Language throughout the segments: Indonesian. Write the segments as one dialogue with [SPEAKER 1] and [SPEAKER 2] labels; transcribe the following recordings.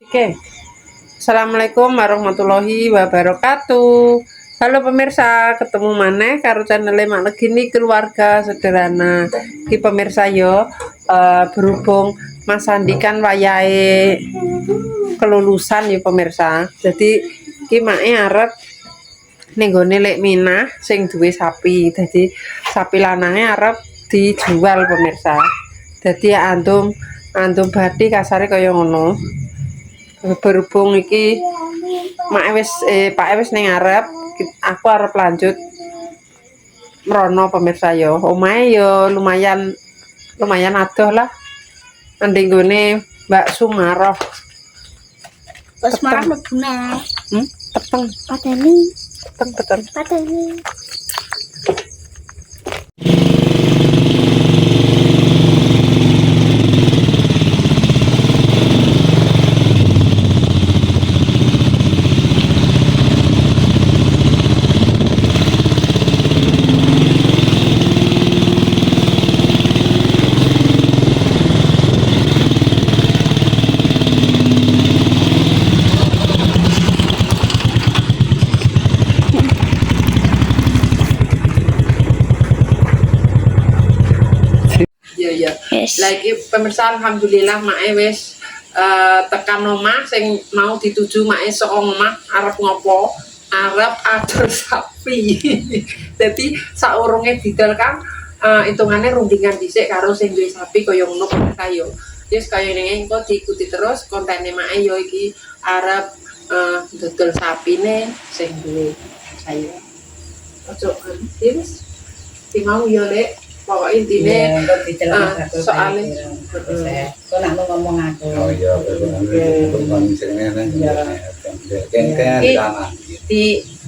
[SPEAKER 1] Oke, assalamualaikum warahmatullahi wabarakatuh. Halo pemirsa, ketemu maneh karo channel Mak Legini Keluarga Sederhana. Ki pemirsa yo, berhubung Mas Andi kan wayahe kelulusan ya pemirsa. Jadi ki make arep ning gone Lek Minah sing duwe sapi. Jadi sapi lanange arep dijual pemirsa. Jadi antum bathi kasare kaya ngono. Berhubung iki Pak wis ning arep, aku arep lanjut mrono pemirsa yo. Omahe yo lumayan adoh lah. Ndek nggone Mbak Sumaroh.
[SPEAKER 2] Wes marah mlebu neh.
[SPEAKER 1] Peteng.
[SPEAKER 2] Pateni.
[SPEAKER 1] Iya.
[SPEAKER 2] Yes.
[SPEAKER 1] Lagi pemirsa alhamdulillah mae wis tekan omah sing mau dituju mae saka omah arep ngopo? Arep atur sapi. Jadi saurunge didol kan hitungane rundingan dhisik karo sing duwe sapi kaya ngono pemirsa yo. Wis kaya ngene engko diikuti terus kontene mae yo iki arep dodol sapine sing duwe saya. Ojo wis mau yo Lek. Pokoknya intinya soalnya
[SPEAKER 3] kok nak ngomong aku.
[SPEAKER 4] Oh iya, betul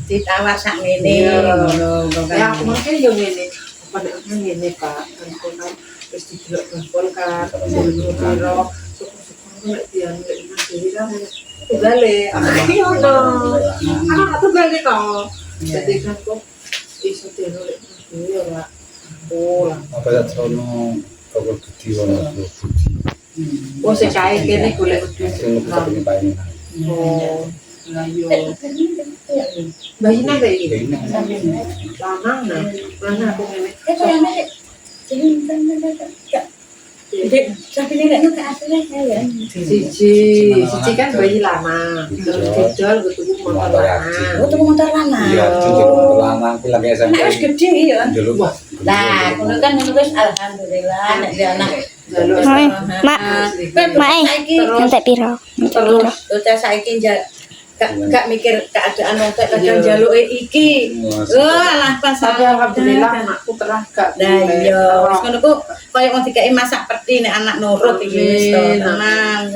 [SPEAKER 3] ditawar sak ngene ngono
[SPEAKER 1] ya aku mungkin yo ngene apa nek ngene Pak kan wis didelok gampol kan karo syukur-syukur nek dian nek dhewe kan tugale ayo dong tugale to jadi kan kok iso dhewe nek dhewe ora bola
[SPEAKER 4] apa ya trono kalau gede warna putih.
[SPEAKER 1] oh secae kene golek wedhus
[SPEAKER 4] Sing ketemu bayi.
[SPEAKER 1] oh ayo bayina iki lanang nah mana aku ngene siji kan bayi lama terus didol ketemu motor lama
[SPEAKER 3] tuku motor lanang.
[SPEAKER 4] Iya, cucu lanang ki lagi SMP.
[SPEAKER 3] Wis gede ya.
[SPEAKER 4] Dulu wah.
[SPEAKER 3] Lah, ngono kan wis alhamdulillah nek dia anak.
[SPEAKER 2] Saiki entek piro?
[SPEAKER 1] terus
[SPEAKER 3] Terus saiki gak mikir keadaan wong tek kadang jaluke iki. Lah pas
[SPEAKER 1] tapi alhamdulillah anakku terah gak
[SPEAKER 3] Lah iya, wis ngono ku koyo wong dikai masak peti nek anak nurut iki wis to, tenang.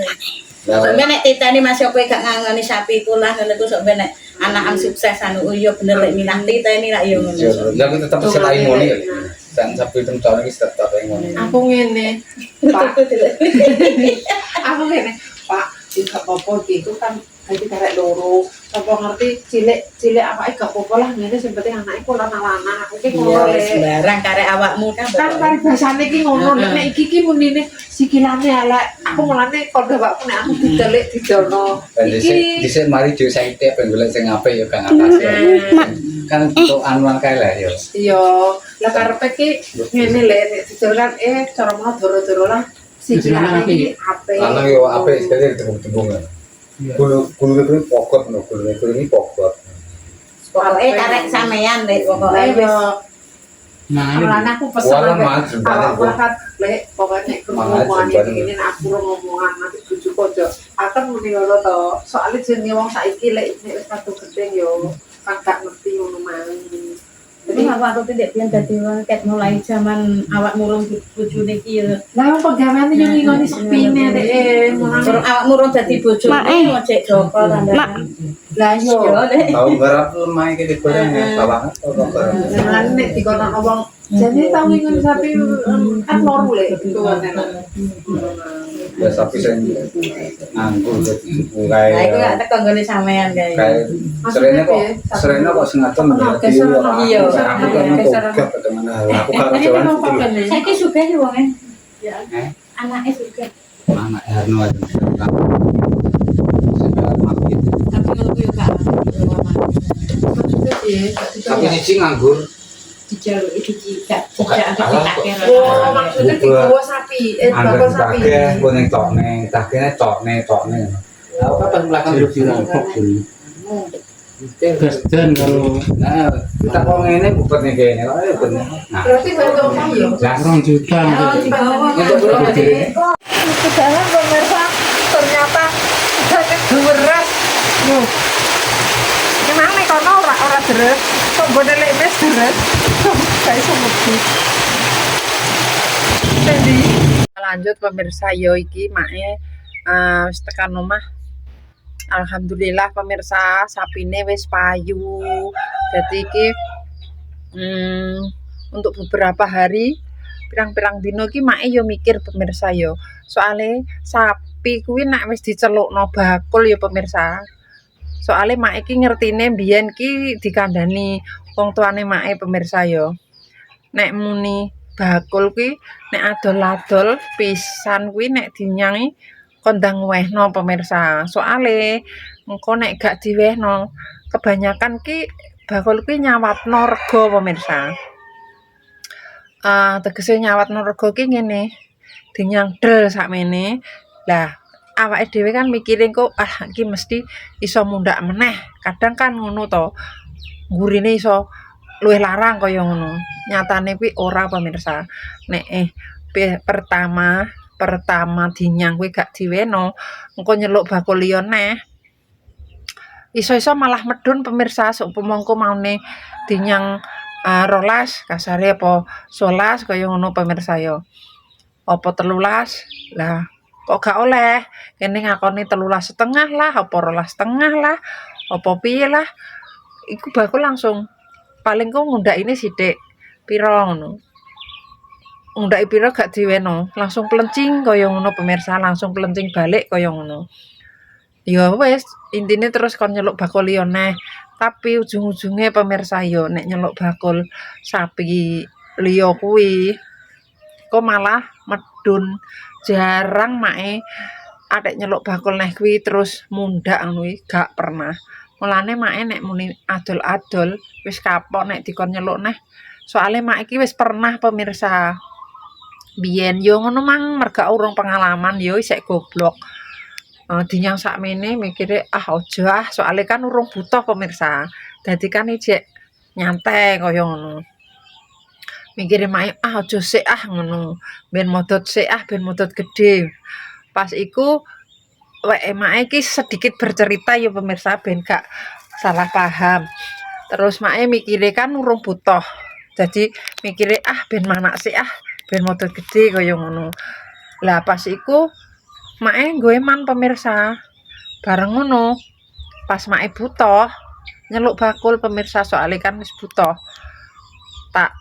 [SPEAKER 3] Sampe nek titani Mas kowe gak ngangoni sapi kula ngono ku sampe nek anak sukses anu yo bener lek minah titani lak yo ngono.
[SPEAKER 4] Lah aku tetap selain moni. Dan sampai tahun ini tetap moni.
[SPEAKER 1] aku ngene Pak aku ngene Pak tidak apa-apa gitu kan jadi karek loro apa ngerti cilik apa gak apa-apa lah ngene sing penting anake ku lanang-lanang aku ki ngono
[SPEAKER 3] Iya, sembarang karek awakmu kan.
[SPEAKER 1] kan paribasane ki ngono nek iki ki munine sikilane elek aku mulane kok bapakku nek aku didelik didono iki
[SPEAKER 4] Dhisik mari dhewe saite ben golek sing apik ya Kang atas. Kan untuk anuan kae lah ya.
[SPEAKER 1] iya lah karepe ki ngene lek nek didol kan cara mau doro-doro lah sikilane iki apik
[SPEAKER 4] Lanang yo apik sekali ditembung-tembung. Kulo itu pokok no, kulo ini pokok.
[SPEAKER 3] Pokoke karek sampean lek pokoke wis
[SPEAKER 1] Nah, aku pesan awak kan lek pokoknya ngomongan ini aku ngomongan nanti tujuh pojok akan muni ngono to soalnya jenenge wong saiki lek wis satu gedeng yo kan gak ngerti ngono mang
[SPEAKER 3] jadi awak tuh tidak pian dadi wong ket mulai zaman awak murung bojone iki ya.
[SPEAKER 1] lah wong pegaweane yo ngingoni sepine dek
[SPEAKER 3] Kurang awak murung dadi bojone ojek Joko tandane.
[SPEAKER 1] lah yo
[SPEAKER 4] Tahu garap lemah iki digoreng bawangan kok.
[SPEAKER 1] jangan nek dikono wong jadi tahu ngingoni sapi kan loro lek gitu kan
[SPEAKER 4] Ya sapi sing nganggur
[SPEAKER 3] Lah iku
[SPEAKER 4] mulai
[SPEAKER 3] gak teko nggone sampean kae.
[SPEAKER 4] kayak serene kok sengaja mengerti orang.
[SPEAKER 3] Iya.
[SPEAKER 4] Aku kan kok bagaimana aku kalau jalan dulu.
[SPEAKER 3] Saiki sugih ki wonge.
[SPEAKER 1] ya
[SPEAKER 3] Anake sugih.
[SPEAKER 4] Anak Herno aja. mati.
[SPEAKER 3] Tapi ngono ku yo gak
[SPEAKER 4] Tapi ini sih nganggur.
[SPEAKER 3] dijaluk iki tidak
[SPEAKER 4] Bukan,
[SPEAKER 3] tidak
[SPEAKER 4] salah,
[SPEAKER 3] dipakai.
[SPEAKER 1] Oh, maksudnya dibawa sapi, bakul sapi.
[SPEAKER 4] Gue yang tokne, taknya tokne.
[SPEAKER 5] Aku kapan belakang terus dirampok dulu. Gasdan kalau
[SPEAKER 4] Nah, kita kalau ngene bukan nih kayaknya, kalau ya bener. Nah,
[SPEAKER 1] Berarti bantu apa ya?
[SPEAKER 4] jelas.
[SPEAKER 5] 2 juta.
[SPEAKER 3] Di bawah
[SPEAKER 4] Itu berapa sih?
[SPEAKER 1] Sekarang pemirsa ternyata ada beras. Loh. Memang nih kono ora deres, kok bodhe lek wis deres. Kayak semedi. Jadi lanjut pemirsa yo iki mae wis tekan omah. Alhamdulillah pemirsa sapine wis payu. Jadi iki untuk beberapa hari pirang-pirang dino ki mak yo mikir pemirsa yo. Soale sapi kuwi nek wis dicelukno bakul yo pemirsa. Soale mak iki ngertine mbiyen ki dikandani wong tuane mak pemirsa yo. Nek muni bakul kuwi nek adol-adol pisan kuwi nek dinyangi kondang wehno pemirsa. Soale engko nek gak diwehno kebanyakan ki bakul kuwi nyawatno rega pemirsa. Tegese nyawatno rega ki ngene. Dinyang del sakmene. Lah awake dhewe kan mikire kok iki mesti iso mundhak meneh. Kadang kan ngono to. Gurine iso luwih larang kaya ngono. Nyatane kuwi ora pemirsa. Nek pertama dinyang kuwi gak diweno, engko nyeluk bakul liya neh. Iso-iso malah medun pemirsa, seumpama engko maune dinyang 12 kasare apa 11 kaya ngono pemirsa yo. Apa 13 lah kok gak oleh kene ngakoni 13,5 lah apa 12,5 lah apa piye lah iku bakul langsung paling kok ngundhakine sithik pira ngono ngundhaki pira gak diweno langsung plencing kaya ngono pemirsa langsung plencing balik kaya ngono ya wis intine terus kon nyeluk bakul liya neh tapi ujung-ujunge pemirsa yo nek nyeluk bakul sapi liya kuwi kok malah medun jarang mae arek nyeluk bakul neh kuwi terus mundhak kuwi gak pernah mulane mae nek muni adol-adol wis kapok nek dikon nyeluk neh soalnya mak iki wis pernah pemirsa biyen yo ngono mang merga urung pengalaman yo isek goblok dinyang sakmene mikire ojo soalnya kan urung butuh pemirsa dadi kan ijek nyantai kaya ngono mikire mak ojo sik ngono ben modot sik ben modot gede pas iku wek mak iki sedikit bercerita ya pemirsa ben gak salah paham terus mak mikire kan urung butuh jadi mikire ben manak sik ben modot gede kaya ngono lah pas iku mak nggoe man pemirsa bareng ngono pas mak butuh nyeluk bakul pemirsa soalnya kan wis butuh tak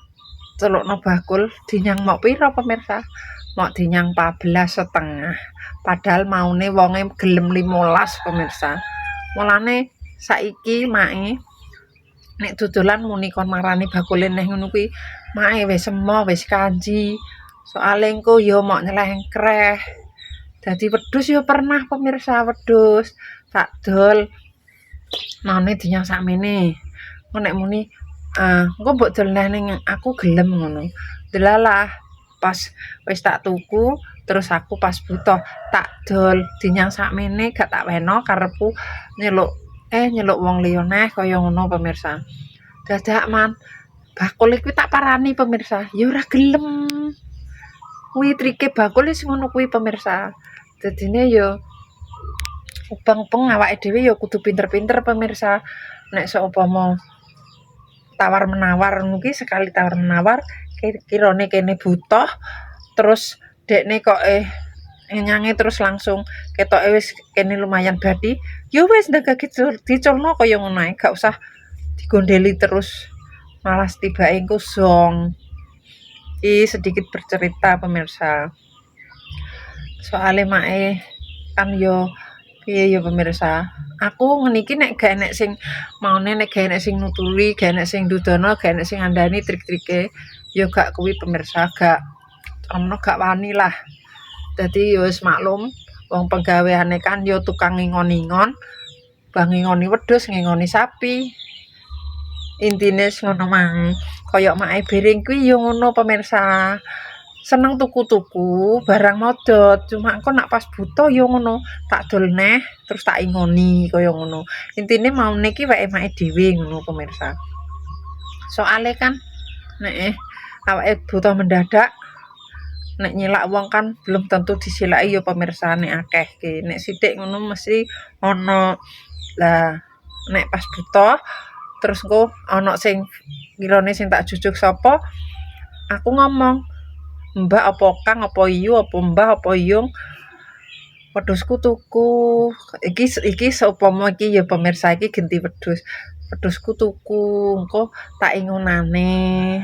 [SPEAKER 1] celukno bakul dinyang mok pira pemirsa mok dinyang 14,5 padahal maune wonge gelem 15 pemirsa mulane saiki mae nek dodolan muni kon marani bakule neh ngono kuwi mae wis emoh wis kanji soalé engko ya mok nyelengkreh dadi wedhus ya pernah pemirsa wedhus tak dol maune dinyang sakmene nek muni engko mbok dol neh ning aku gelem ngono. Delalah pas wis tak tuku terus aku pas butuh tak dol dinyang sakmene gak tak weno karepku nyeluk wong liya neh kaya ngono pemirsa. Dadak man bakul iki tak parani pemirsa, ya ora gelem. Kuwi trike bakul wis ngono kuwi pemirsa. Dadine ya upeng-upeng awake dhewe ya kudu pinter-pinter pemirsa. Nek seumpama tawar menawar mungkin sekali tawar menawar kirane kene butuh terus dekne kok nyange terus langsung ketoke wis kene lumayan badi ya wis ndek diculno kaya ngono ae gak usah digondeli terus malah tibake engko zong sedikit bercerita pemirsa soale mae kan yo piye ya pemirsa aku ngene iki nek gak enek sing maune nek gak enek sing nuturi gak enek sing dudono gak enek sing ngandani trik-trike ya gak kuwi pemirsa gak wani lah dadi ya wis maklum wong penggaweane kan ya tukang ingon-ingon bang ngingoni wedhus, ngingoni sapi. Intine ngono mang. Kaya mae Bering kuwi ya ngono pemirsa. Seneng tuku-tuku barang modot, cuma engko nak pas butuh ya ngono, tak dol neh terus tak ingoni kaya ngono. Intine maune iki wae mae dhewe ngono pemirsa. Soale kan nek awake butuh mendadak nek nyilak wong kan belum tentu disilaki ya pemirsa nek akeh ki. Nek sithik ngono mesti ana. Lah nek pas butuh terus engko ana sing kirane sing tak jujuk sapa, aku ngomong, "Mbak apa Kang apa Iyu apa Mbah apa Iyung, wedhusku tuku." Iki seumpama iki ya pemirsa iki genti wedhus. Wedhusku tuku, engko tak ingunane.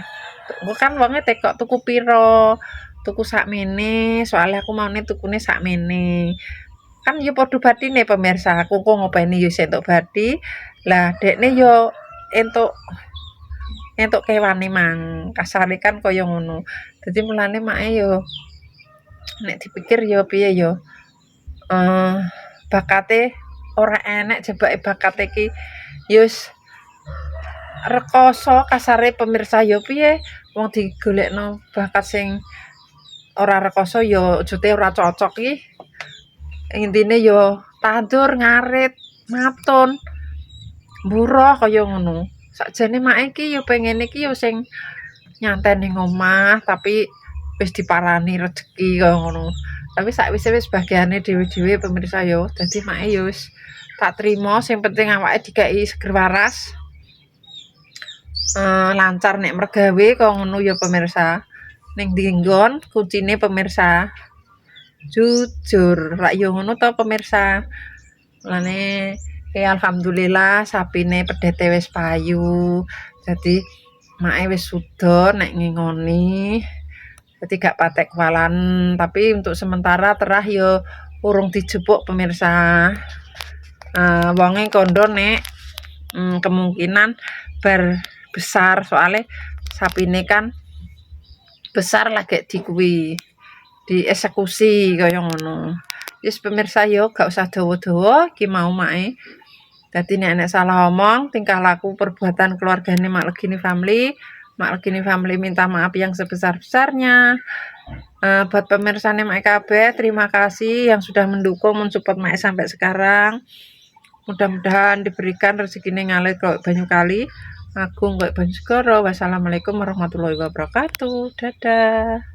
[SPEAKER 1] Engko kan wonge tekok tuku piro, tuku sakmene, soalnya aku maune tukune sakmene. Kan ya padha bathine pemirsa, aku kok ngopeni ya entuk bathi. Lah dekne ya entuk kewane mang. Kasare kan kaya ngono. Dadi mulane make ya nek dipikir ya piye ya bakate ora enek jebake bakate iki ya wis rekoso kasare pemirsa ya piye wong digolekno bakat sing ora rekoso ya jute ora cocok iki intine ya tandur ngarit matun mburuh kaya ngono sakjane mak iki ya pengen iki ya sing nyantai ning omah tapi wis diparani rezeki kaya ngono tapi sakwise wis bagiane dhewe-dhewe pemirsa ya dadi mak ya wis tak trimo sing penting awake dikai seger waras lancar nek mergawe kaya ngono ya pemirsa ning dinggon kuncine pemirsa jujur rak yo ngono to pemirsa lane alhamdulillah sapine pedhete wis payu dadi make wis suda nek ngingoni dadi gak patek kewalan tapi untuk sementara terah yo urung dijupuk pemirsa wonge kondo nek kemungkinan bar besar soalnya sapine kan besar lagi dieksekusi kaya ngono. Wis pemirsa yo gak usah dawa-dawa iki mau mae. Dadi nek salah omong, tingkah laku perbuatan keluargane Mak Legini Family, Mak Legini Family minta maaf yang sebesar-besarnya. Buat pemirsa Mak kabeh, terima kasih yang sudah mendukung mensupport Mak sampai sekarang. Mudah-mudahan diberikan rezekine ngalir kok banyu kali. Agung kok banyu segara. Wassalamualaikum warahmatullahi wabarakatuh. Dadah.